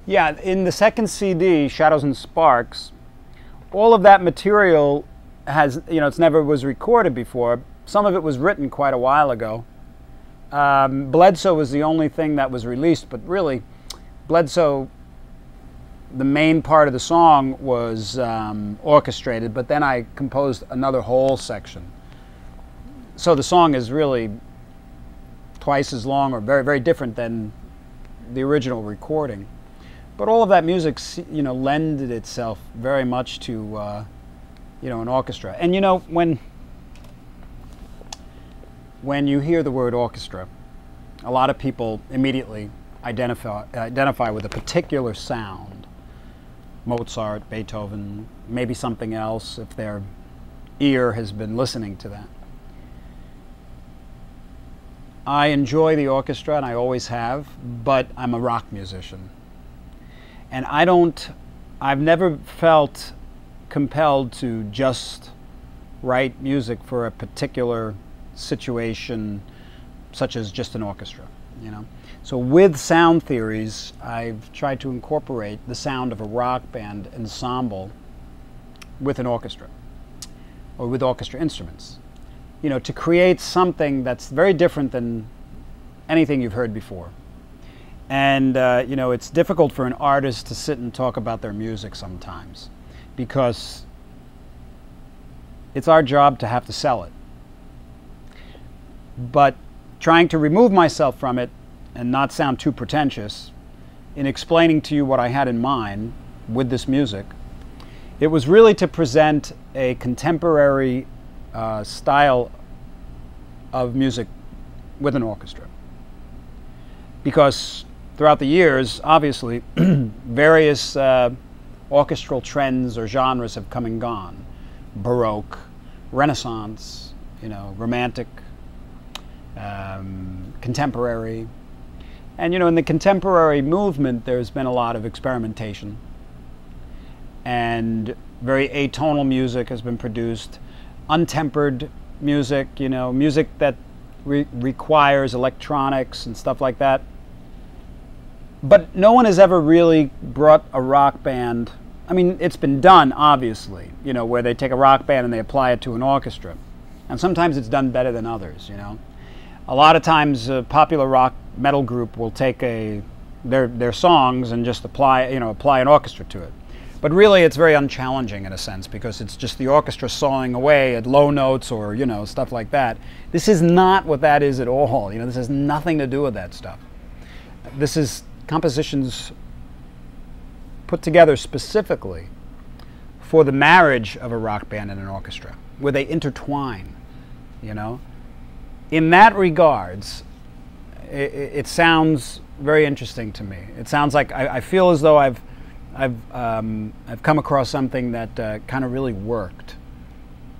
Yeah, in the second CD, Shadows and Sparks, all of that material has, it's never was recorded before. Some of it was written quite a while ago. Bledsoe was the only thing that was released, but really, Bledsoe, the main part of the song was orchestrated, but then I composed another whole section. So the song is really twice as long, or very, very different than the original recording. But all of that music, lended itself very much to, an orchestra. And when you hear the word orchestra, a lot of people immediately identify with a particular sound. Mozart, Beethoven, maybe something else if their ear has been listening to that. I enjoy the orchestra, and I always have, but I'm a rock musician. And I've never felt compelled to just write music for a particular situation, such as just an orchestra, So with sound theories, I've tried to incorporate the sound of a rock band ensemble with an orchestra, or with orchestra instruments, to create something that's very different than anything you've heard before. And, it's difficult for an artist to sit and talk about their music sometimes, because it's our job to have to sell it. But trying to remove myself from it and not sound too pretentious in explaining to you what I had in mind with this music, it was really to present a contemporary style of music with an orchestra. Because throughout the years, obviously, various orchestral trends or genres have come and gone. Baroque, Renaissance, Romantic, contemporary. And in the contemporary movement, there's been a lot of experimentation. And very atonal music has been produced, untempered music, music that requires electronics and stuff like that. But no one has ever really brought a rock band. I mean, it's been done, obviously, where they take a rock band and they apply it to an orchestra. And sometimes it's done better than others, A lot of times a popular rock metal group will take their songs and just apply an orchestra to it. But really it's very unchallenging in a sense, because it's just the orchestra sawing away at low notes or, stuff like that. This is not what that is at all. This has nothing to do with that stuff. This is compositions put together specifically for the marriage of a rock band and an orchestra, where they intertwine, In that regards, it sounds very interesting to me. It sounds like I feel as though I've come across something that kind of really worked,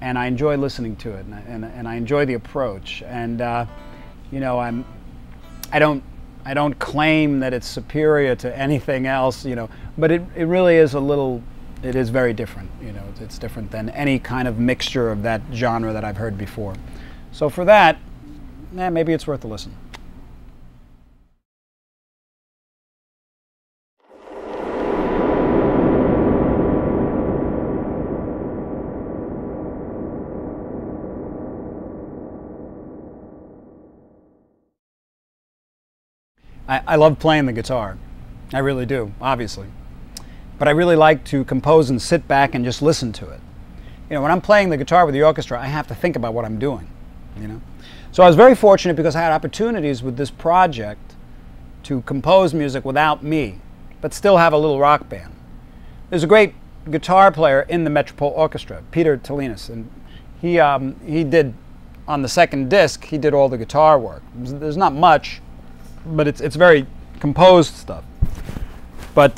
and I enjoy listening to it, and I enjoy the approach. And I don't claim that it's superior to anything else, but it really is it is very different, it's different than any kind of mixture of that genre that I've heard before. So for that, maybe it's worth a listen. I love playing the guitar. I really do, obviously. But I really like to compose and sit back and just listen to it. When I'm playing the guitar with the orchestra, I have to think about what I'm doing, So I was very fortunate, because I had opportunities with this project to compose music without me, but still have a little rock band. There's a great guitar player in the Metropole Orchestra, Peter Tolinas, and he did, on the second disc, he did all the guitar work. There's not much, but it's very composed stuff. But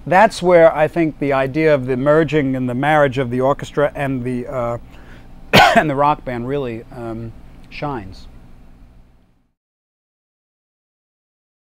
that's where I think the idea of the merging and the marriage of the orchestra and the and the rock band really shines.